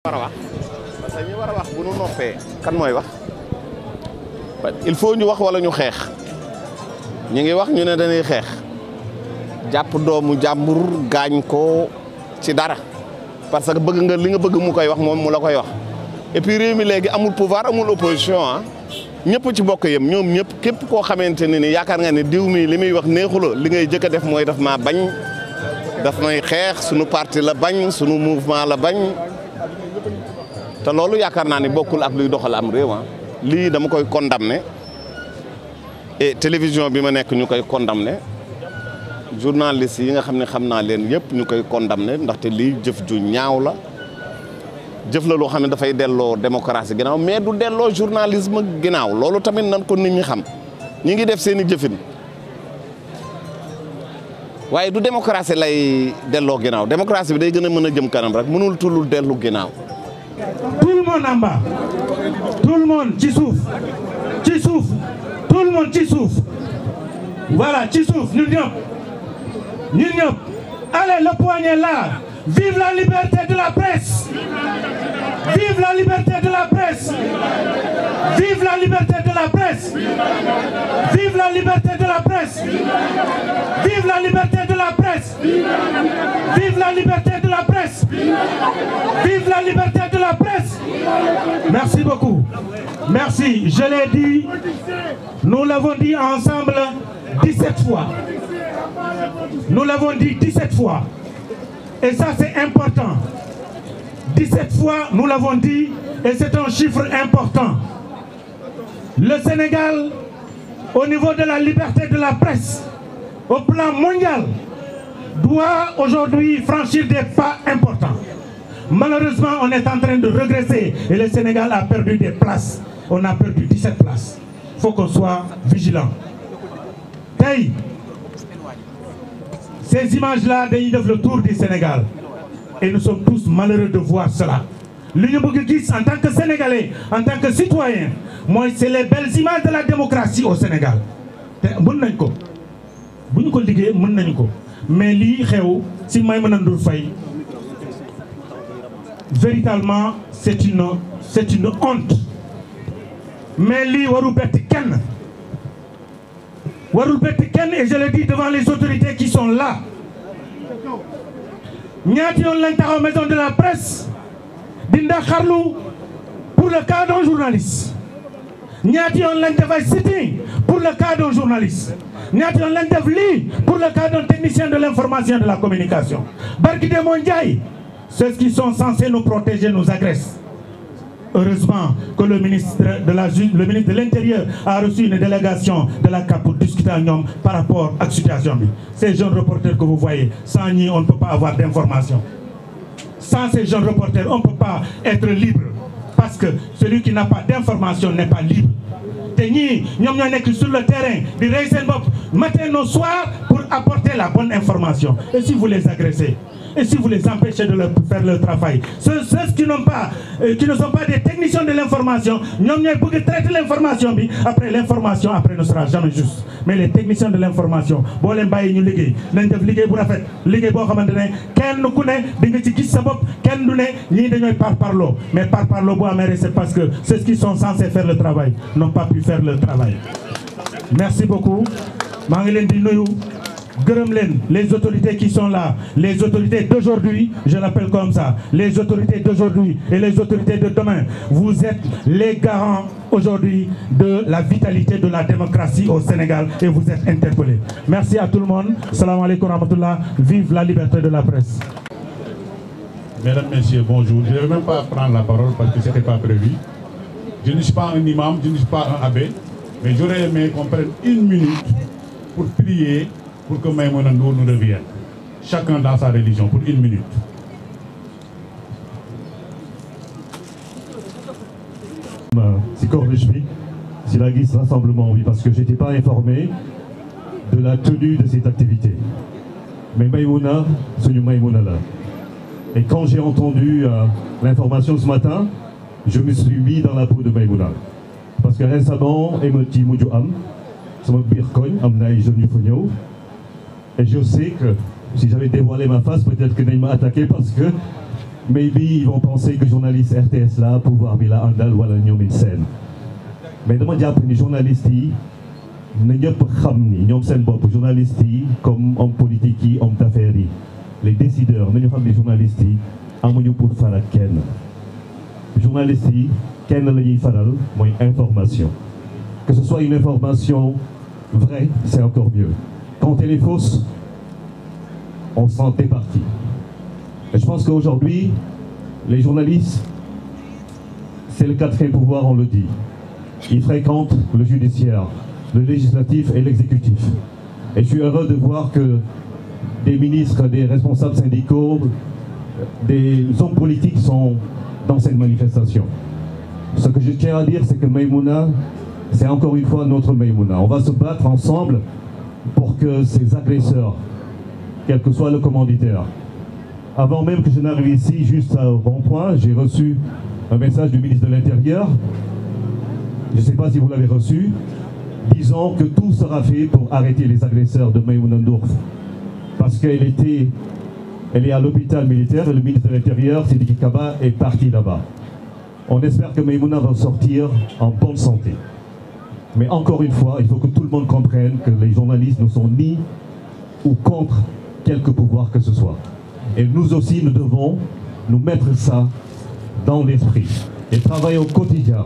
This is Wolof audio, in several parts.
war a wax parce que ñi war a wax bu nu noppee kan mooy wax il faut ñu wax wala ñu xeex ñi ngi wax ñu ne dañuy xeex jàpp doomu jàmbur gaañ ko ci dara parce que bëgg nga li nga bëgg mu koy wax moom mu la koy wax et puis réew mi léegi amul pouvoir amul opposition ah ñëpp ci bokk yem ñoom ñëpp képp koo xamante ne ni yaakaar nga ne diw mi li muy wax neexuloo li ngay jëkk a def mooy daf maa bañ daf may xeex sunu parti la bañ sunu mouvement la bañ te loolu yaakaar naa ni bokkul ak luy doxal am réew lii dama koy condamné et télévision bi ma nekk ñu koy condamné journaliste yi nga xam ne xam naa leen yëpp ñu koy condamné ndaxte lii jëf ju ñaaw la jëf la loo xam ne dafay delloo démocratie ginnaaw mais du delloo journalisme ginnaaw loolu tamit nan ko nit ñi xam ñi ngi def seen i jëfin waaye du démocratie lay delloo ginnaaw démocratie bi day gën a mën a jëm kanam rek mënul tulul dellu ginnaaw. Tout le monde en bas, tout le monde ci suuf, tout le monde ci suuf, voilà ci suuf ñun ñëpp, allez le poignet là, vive la liberté de la presse, vive la liberté de la presse, vive la liberté de la presse, vive la liberté de la presse, vive la liberté de la presse, vive la liberté de la presse, vive la liberté de la presse. Merci beaucoup. Merci. Je l'ai dit, nous l'avons dit ensemble 17 fois. Nous l'avons dit 17 fois. Et ça, c'est important. 17 fois, nous l'avons dit, et c'est un chiffre important. Le Sénégal, au niveau de la liberté de la presse, au plan mondial, doit aujourd'hui franchir des pas importants. Malheureusement, on est en train de régresser et le Sénégal a perdu des places. On a perdu 17 places. Il faut qu'on soit vigilant. Tay, ces images-là, dañuy def le tour du Sénégal. Et nous sommes tous malheureux de voir cela. Li ñu bëgg gis en tant que Sénégalais, en tant que citoyen, moi, c'est les belles images de la démocratie au Sénégal. Te mën nañ ko. Bu ñu ko liggéey mën nañu ko. Mais lii xew si Maïmouna Ndour Faye, véritablement c'est une honte. Mais lii warul bett kenn. Warul bett kenn et je le dis devant les autorités qui sont là. ñaati yoon lañ taxaw maison de la presse di naqarlu pour le cas d'un journaliste. ñaati yoon lañ def ay sitting pour le cas d'un journaliste. ñaati yoon lañ def lii pour le cas d'un technicien de l'information et de la communication. Barki Demba Ndiaye, ceux qui sont censés nous protéger nous agressent. Heureusement que le ministre de l'Intérieur a reçu une délégation de la CAP pour discuter avec nous par rapport à la situation. Ces jeunes reporters que vous voyez, sans eux, on ne peut pas avoir d'informations. Sans ces jeunes reporters, on ne peut pas être libre. Parce que celui qui n'a pas d'information n'est pas libre. Nous sommes sur le terrain, de réussir matin au soir pour apporter la bonne information. Et si vous les agressez, et si vous les empêchez de faire leur travail, ceux qui ne sont pas des techniciens de l'information, nous pour traiter l'information, après l'information ne sera jamais juste. Mais les techniciens de l'information, si vous les ñu liggéey nañ def liggéey bu rafet liggéey boo xamante ne kenn ku ne di nga ci gis sa bopp kenn du ne ñii dañooy parparloo mais parparloo bu amee c'est parce que ceux qui sont censés faire le travail n'ont pas pu faire le travail. Merci beaucoup. maa ngi leen di nuyu. Gërëm leen les autorités qui sont là, les autorités d'aujourd'hui, je l'appelle comme ça, les autorités d'aujourd'hui et les autorités de demain. Vous êtes les garants aujourd'hui de la vitalité de la démocratie au Sénégal et vous êtes interpellés. Merci à tout le monde. Salam alaikum wa rahmatullah. Vive la liberté de la presse. Mesdames, Messieurs, bonjour. Je ne vais même pas prendre la parole parce que ce n'était pas prévu. Je ne suis pas un imam, je ne suis pas un abbé, mais j'aurais aimé qu'on prenne une minute pour prier pour que Maïmouna Ndour nous revienne. Chacun dans sa religion, pour une minute. Si Corniche, si la guise rassemblement, oui, parce que je n'étais pas informé de la tenue de cette activité. Mais Maïmouna, c'est une Maïmouna là. Et quand j'ai entendu l'information ce matin, je me suis mis dans la peau de Maïmouna. Parce que récemment, Emoti Moudjouam, c'est mon birkoñ, amna jeunes Fonio. Et je sais que si j'avais dévoilé ma face, peut-être que Neymar m'a attaqué parce que maybe ils vont penser que journaliste RTS là pouvoir bi la àndal wala ñoom seen mais dama jàpp ni journaliste yi na ñëpp xam ni ñoom seen bopp journaliste yi comme homme politique yi homme d'affaires yi les décideurs nañu xam ni journaliste yi amuñu pour faral kenn journaliste yi kenn la ñuy faral mooy information que ce soit une information vraie c'est encore mieux quand elle est fausse on s'en départit. Et je pense qu'aujourd'hui, les journalistes, c'est le quatrième pouvoir, on le dit. Ils fréquentent le judiciaire, le législatif et l'exécutif. Et je suis heureux de voir que des ministres, des responsables syndicaux, des hommes politiques sont dans cette manifestation. Ce que je tiens à dire, c'est que Maïmouna, c'est encore une fois notre Maïmouna. On va se battre ensemble pour que ces agresseurs, quel que soit le commanditaire. Avant même que je n'arrive ici, juste au rond-point, j'ai reçu un message du ministre de l'Intérieur, je ne sais pas si vous l'avez reçu, disant que tout sera fait pour arrêter les agresseurs de Maïmouna Ndour. Parce qu'elle est à l'hôpital militaire et le ministre de l'Intérieur, Sidiki Kaba, est parti là-bas. On espère que Maïmouna va sortir en bonne santé. Mais encore une fois, il faut que tout le monde comprenne que les journalistes ne sont ni ou contre quelque pouvoir que ce soit. Et nous aussi, nous devons nous mettre ça dans l'esprit et travailler au quotidien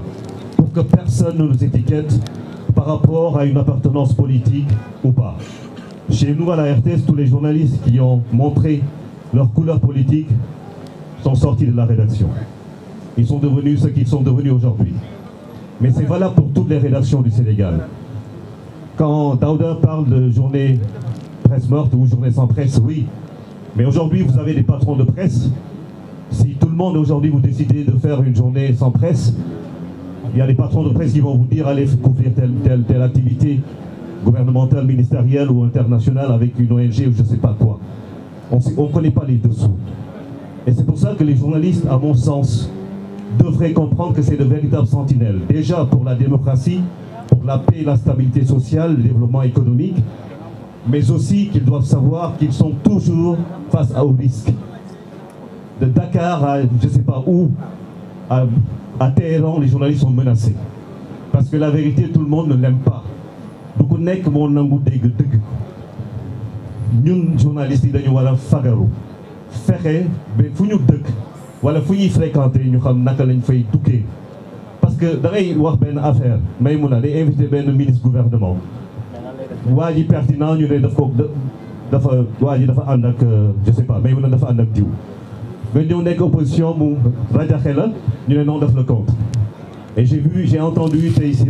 pour que personne ne nous étiquette par rapport à une appartenance politique ou pas. Chez nous, à la RTS, tous les journalistes qui ont montré leur couleur politique sont sortis de la rédaction. Ils sont devenus ce qu'ils sont devenus aujourd'hui. Mais c'est valable pour toutes les rédactions du Sénégal. Quand Daouda parle de journée presse morte ou journée sans presse, oui. Mais aujourd'hui, vous avez des patrons de presse. Si tout le monde aujourd'hui vous décidez de faire une journée sans presse, il y a des patrons de presse qui vont vous dire allez couvrir telle activité gouvernementale, ministérielle ou internationale avec une ONG ou je ne sais pas quoi. On ne connaît pas les dessous. Et c'est pour ça que les journalistes, à mon sens, devraient comprendre que c'est de véritables sentinelles. Déjà pour la démocratie, pour la paix, la stabilité sociale, le développement économique, mais aussi qu'ils doivent savoir qu'ils sont toujours face au risque. De Dakar à je ne sais pas où, à Téhéran, les journalistes sont menacés. Parce que la vérité, tout le monde ne l'aime pas. Donc on est que mon langue dégg. Nous, journalistes, nous devons fagaru. Faire, mais fu ñu dëkk wala fu ñuy fréquenter ñu xam naka lañ fay tukkee. Parce que da ngay wax benn affaire Maïmouna day invité benn ministre gouvernement. waa ji pertinent ñu ne waa ji dafa ànd ak je sais pas Maïmouna dafa ànd ak diw nga ñëw nekk opposition mu rajaxe la ñu ne non def le compte et j'ai entendu tey si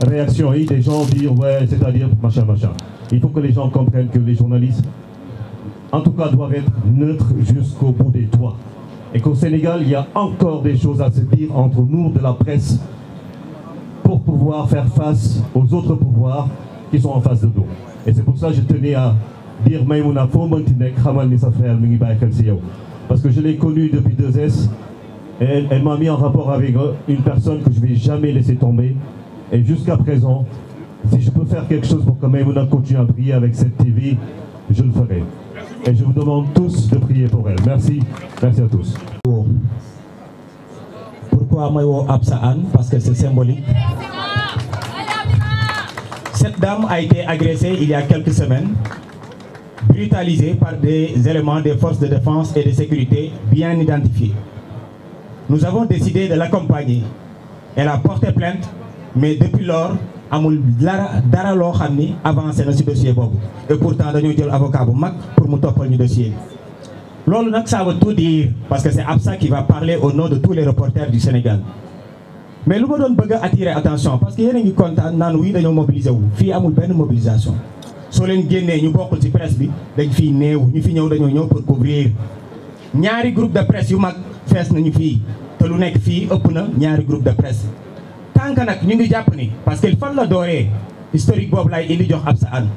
réaction yi des gens dire ouais c'est-à-dire machin il faut que les gens comprennent que les journalistes en tout cas doivent être neutres jusqu'au bout des doigts et qu'au Sénégal il y a encore des choses à se dire entre nous de la presse pour pouvoir faire face aux autres pouvoirs qui sont en face de nous. Et c'est pour ça que je tenais à dire Maïmouna foo mënti nekk xamal ni sa frère mi ngi bàyyi xel si yow. Parce que je l'ai connu depuis 2S et elle m'a mis en rapport avec une personne que je ne vais jamais laisser tomber. Et jusqu'à présent, si je peux faire quelque chose pour que Maïmouna continue à prier avec cette TV, je le ferai. Et je vous demande tous de prier pour elle. Merci. Merci à tous. Pourquoi Maïwo Absa Anne? Parce que c'est symbolique. Cette dame a été agressée il y a quelques semaines, brutalisée par des éléments des forces de défense et de sécurité bien identifiés. Nous avons décidé de l'accompagner. Elle a porté plainte, mais depuis lors, amul dara loo xam ni avancé na ci dossier boobu. Et pourtant dañoo jël avocat bu mag pour mu toppal ñu dossier bi. Loolu nag ça veut tout dire parce que c'est Absa qui va parler au nom de tous les reporters du Sénégal. Mais lu ma doon bëgg a attirer attention parce que yéen a ngi kontaan naan oui dañoo mobiliser wu fii amul benn mobilisation soo leen génnee ñu bokkul ci presse bi dañ fiy néew ñu fi ñëw dañoo ñëw pour couvrir ñaari groupe de presse yu mag fees nañu fii te lu nekk fii ëpp na ñaari groupe de presse tant que nag ñu ngi jàpp ni parce que fan la dooree historique boobu lay indi jox Absa Anne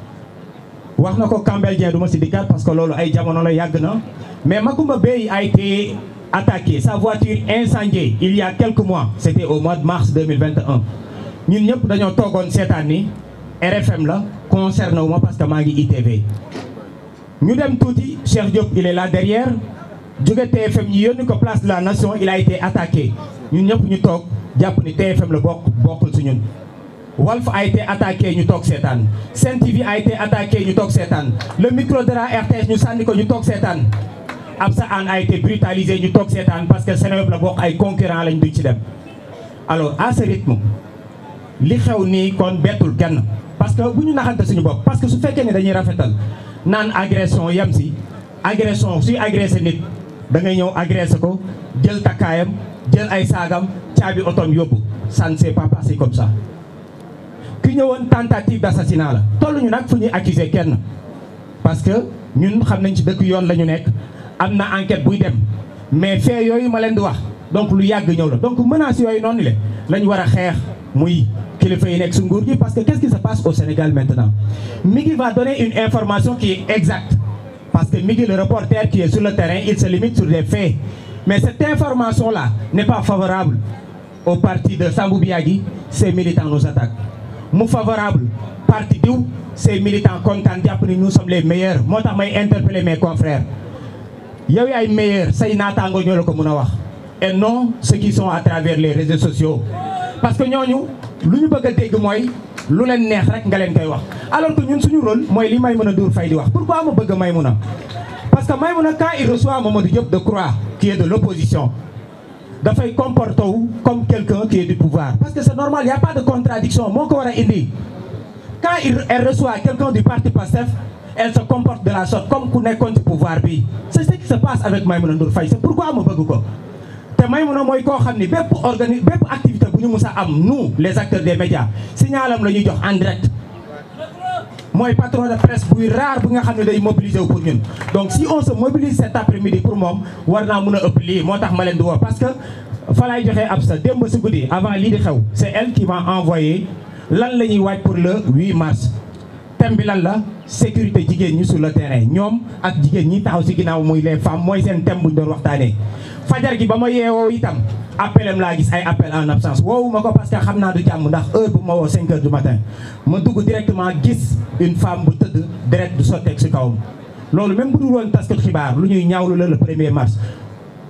wax na ko Kambel Dieng du ma si dikkaat parce que loolu ay jamono la yàgg na mais Macoumba Beye a été attaqué, sa voiture incendiée il y a quelques mois, c'était au mois de mars 2021. Nous ñëpp dañoo toogoon seetaan ni RFM la concerné wu ma parce que maa ngi ITV. Ñu dem tuuti Cheikh Diop il est là derrière jóge TFM ñu yónni ko place de la nation il a été attaqué ñun ñëpp ñu toog jàpp ni TFM la bokkul su ñun. Walf a été attaqué ñu toog seetaan Sen TV a été attaqué ñu toog seetaan le micro de la RTS ñu sànni ko ñu toog seetaan Absa Anne a été brutalisé ñu toog seetaan parce que Seneweb la bokk ay concurrent lañ duñ ci dem. Alors à ce rythme li xew nii kon bettul kenn parce que bu ñu naxante suñu bopp parce que su fekkee ne dañuy rafetal naan agression yem si agression suy agressé nit da ngay ñëw agressé ko jël takkaayam jël ay saagam caabi otom yóbbu ça ne s'est pas passé comme ça. ki ñëwoon tentative d'assassinat la tolluñu nag fu ñuy accuser kenn parce que ñun xam nañ ci dëkk yoon la ñu nekk am na enquête buy dem mais fait yooyu ma leen di wax donc lu yàgg ñëw la donc menaces yooyu noonu la ñu war a xeex muy kilifa yi nekk su nguur gi parce que qu'est-ce qui se passe au Sénégal maintenant. Migui va donner une information qui est exacte parce que Migui le reporter qui est sur le terrain il se limite sur des faits mais cette information là n'est pas favorable au parti de Sambou Biagui. Ces militants nous attaquent. mu favorable parti diw ces militants kontaan jàpp ni nous sommes les meilleurs moo tax may interpeller mes confrères yow yaay meilleur say naataango ñoo la ko mën a wax et non ceux qui sont à travers les réseaux sociaux parce que ñooñu lu ñu bëgg a dégg mooy lu leen neex rek nga leen koy wax alors que ñun suñu rôle mooy li Maïmouna Ndour Faye di wax pourquoi ma bëgg Maïmouna parce que Maïmouna quand il reçoit Mamadou Diop Decroix qui est de l'opposition dafay comporter wu comme quelqu'un qui est du pouvoir parce que c'est normal il y a pas de contradiction moo ko war a indi quand elle reçoit quelqu'un du parti PASTEF elle se comporte de la sorte comme ku nekkoon ci pouvoir bi c'est ce qui se passe avec Maïmouna Ndour Faye c'est pourquoi ma bëgg ko te Maïmouna mooy koo xam ni bépp activité bu ñu mus a am nous les acteurs des médias signalam la ñuy jox en direct mooy patron de presse buy rare bu nga xam ne day mobiliser wu pour ñun donc si on se mobilise cet après-midi pour moom war naa mën a ëpp lii moo tax ma leen di woo parce que fa lay joxee ab sa démb si guddi avant lii di xew c'est elle qui m'a envoyé lan la ñuy waaj pour le 8 mars thème bi lan la sécurité jigéen ñi sur le terrain ñoom ak jigéen ñi taxaw si ginnaaw muy les femmes mooy seen thème bu ñu doon waxtaanee fajar gi ba ma yeewoo itam appelem laa gis ay appel en absence woowu ma ko parce que xam naa du jàmm ndax heure bu ma woo 5 heures du matin ma dugg directement gis une femme bu tëdd deret du sotteeg si kawam loolu même bu dul woon taskat xibaar lu ñuy ñaawlu la le 1er mars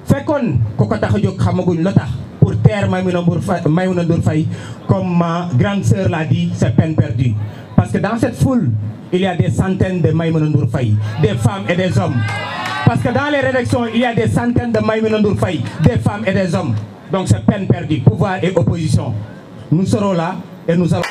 fekkoon ku ko tax a jóg xamaguñ la tax pour taire Maïmouna Ndour Faye comme ma grande sœur l'a dit c'est peine perdue parce que dans cette foule il y a des centaines de Maïmouna Ndour Faye des femmes et des hommes parce que dans les rédactions il y a des centaines de Maïmouna Ndour Faye des femmes et des hommes donc c'est peine perdue pouvoir et opposition nous serons là et nous allons